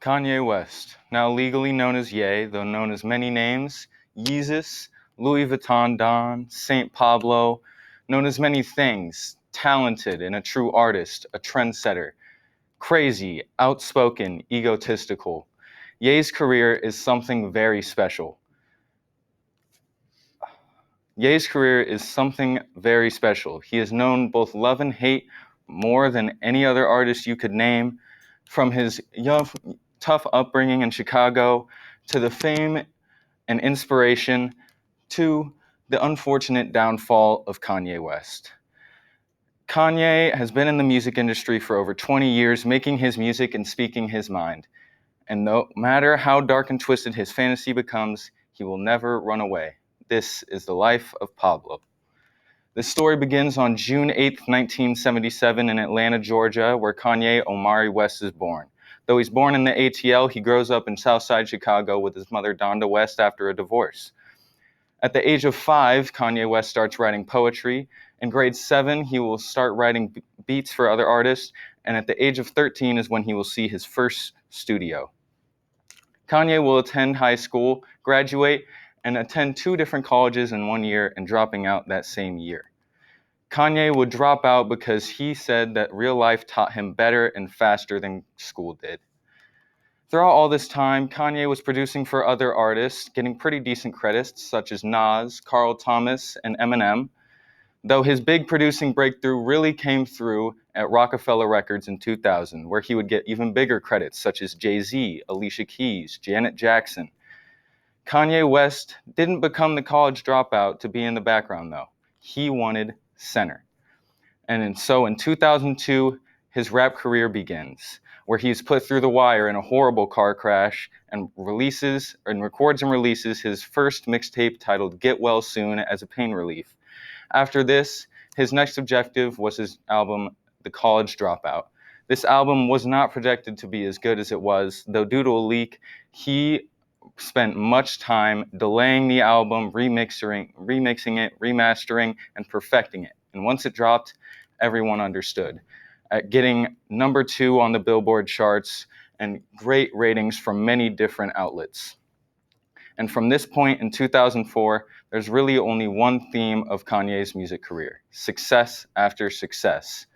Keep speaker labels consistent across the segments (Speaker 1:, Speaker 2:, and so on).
Speaker 1: Kanye West, now legally known as Ye, though known as many names, Yeezus, Louis Vuitton Don, Saint Pablo, known as many things, talented and a true artist, a trendsetter, crazy, outspoken, egotistical. Ye's career is something very special. Ye's career is something very special. He has known both love and hate more than any other artist you could name, from his young, tough upbringing in Chicago to the fame and inspiration to the unfortunate downfall of Kanye West. Kanye has been in the music industry for over 20 years, making his music and speaking his mind. And no matter how dark and twisted his fantasy becomes, he will never run away. This is the life of Pablo. The story begins on June 8th, 1977 in Atlanta, Georgia, where Kanye Omari West is born. Though he's born in the ATL, he grows up in Southside Chicago with his mother Donda West after a divorce. At the age of 5, Kanye West starts writing poetry. In grade 7, he will start writing beats for other artists, and at the age of 13 is when he will see his first studio. Kanye will attend high school, graduate, and attend 2 different colleges in 1 year and dropping out that same year. Kanye would drop out because he said that real life taught him better and faster than school did. Throughout all this time, Kanye was producing for other artists, getting pretty decent credits such as Nas, Carl Thomas, and Eminem, though his big producing breakthrough really came through at Rockefeller Records in 2000, where he would get even bigger credits such as Jay-Z, Alicia Keys, Janet Jackson. Kanye West didn't become the college dropout to be in the background, though. He wanted center. And so in 2002, his rap career begins, where he's put through the wire in a horrible car crash and records and releases his first mixtape titled Get Well Soon as a pain relief. After this, his next objective was his album, The College Dropout. This album was not projected to be as good as it was, though due to a leak, he spent much time delaying the album, remixing it, remastering, and perfecting it. And once it dropped, everyone understood. At getting number 2 on the Billboard charts and great ratings from many different outlets. And from this point in 2004, there's really only one theme of Kanye's music career: success after success.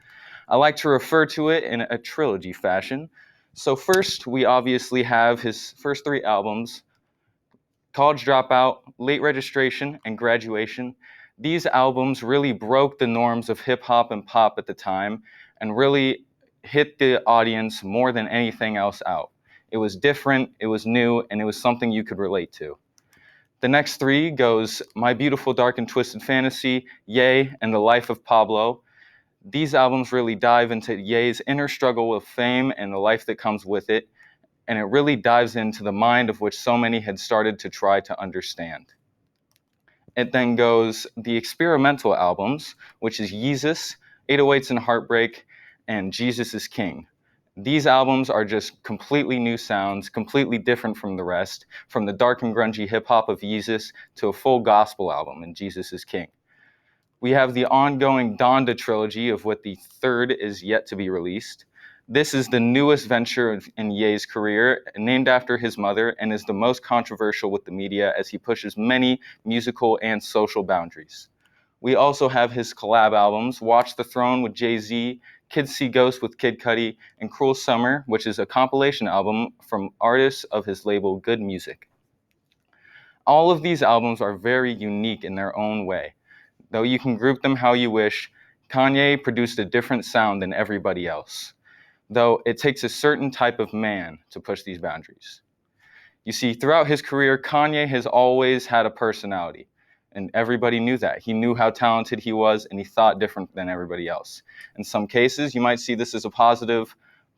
Speaker 1: I like to refer to it in a trilogy fashion. So first, we obviously have his first 3 albums, College Dropout, Late Registration, and Graduation. These albums really broke the norms of hip hop and pop at the time and really hit the audience more than anything else out. It was different, it was new, and it was something you could relate to. The next 3 goes My Beautiful Dark and Twisted Fantasy, Ye, and The Life of Pablo. These albums really dive into Ye's inner struggle with fame and the life that comes with it, and it really dives into the mind of which so many had started to try to understand. It then goes the experimental albums, which is Yeezus, 808s and Heartbreak, and Jesus is King. These albums are just completely new sounds, completely different from the rest, from the dark and grungy hip-hop of Yeezus to a full gospel album in Jesus is King. We have the ongoing Donda trilogy, of what the 3rd is yet to be released. This is the newest venture in Ye's career, named after his mother, and is the most controversial with the media as he pushes many musical and social boundaries. We also have his collab albums, Watch the Throne with Jay-Z, Kids See Ghosts with Kid Cudi, and Cruel Summer, which is a compilation album from artists of his label Good Music. All of these albums are very unique in their own way. Though you can group them how you wish, Kanye produced a different sound than everybody else, though it takes a certain type of man to push these boundaries. You see, throughout his career, Kanye has always had a personality, and everybody knew that. He knew how talented he was, and he thought different than everybody else. In some cases, you might see this as a positive,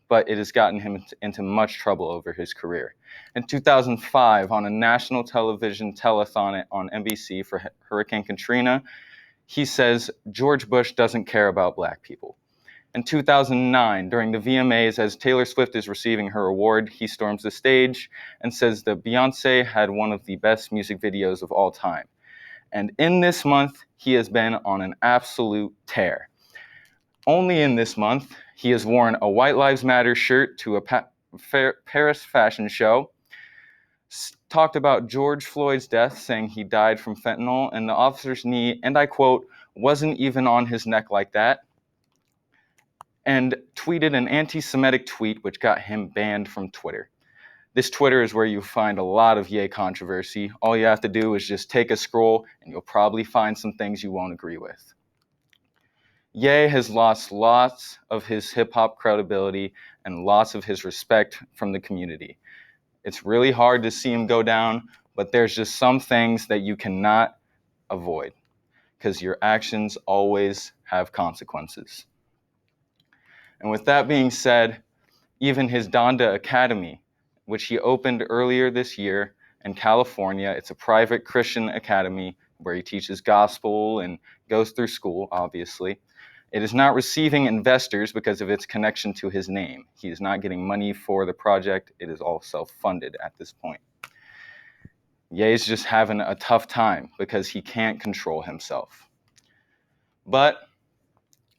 Speaker 1: but it has gotten him into much trouble over his career. In 2005, on a national television telethon on NBC for Hurricane Katrina, he says George Bush doesn't care about black people. In 2009, during the VMAs, as Taylor Swift is receiving her award, he storms the stage and says that Beyoncé had one of the best music videos of all time. And in this month, he has been on an absolute tear. Only in this month, he has worn a White Lives Matter shirt to a Paris fashion show, talked about George Floyd's death, saying he died from fentanyl, and the officer's knee, and I quote, wasn't even on his neck like that, and tweeted an anti-Semitic tweet which got him banned from Twitter. This Twitter is where you find a lot of Ye controversy. All you have to do is just take a scroll and you'll probably find some things you won't agree with. Ye has lost lots of his hip-hop credibility and lots of his respect from the community. It's really hard to see him go down, but there's just some things that you cannot avoid because your actions always have consequences. And with that being said, even his Donda Academy, which he opened earlier this year in California, it's a private Christian academy where he teaches gospel and goes through school, obviously. It is not receiving investors because of its connection to his name. He is not getting money for the project. It is all self-funded at this point. Ye's just having a tough time because he can't control himself. But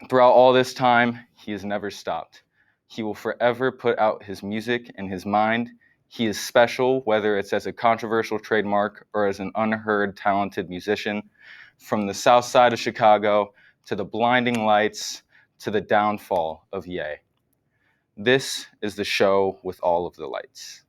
Speaker 1: throughout all this time, he has never stopped. He will forever put out his music in his mind. He is special, whether it's as a controversial trademark or as an unheard, talented musician. From the south side of Chicago to the blinding lights to the downfall of Ye. This is the show with all of the lights.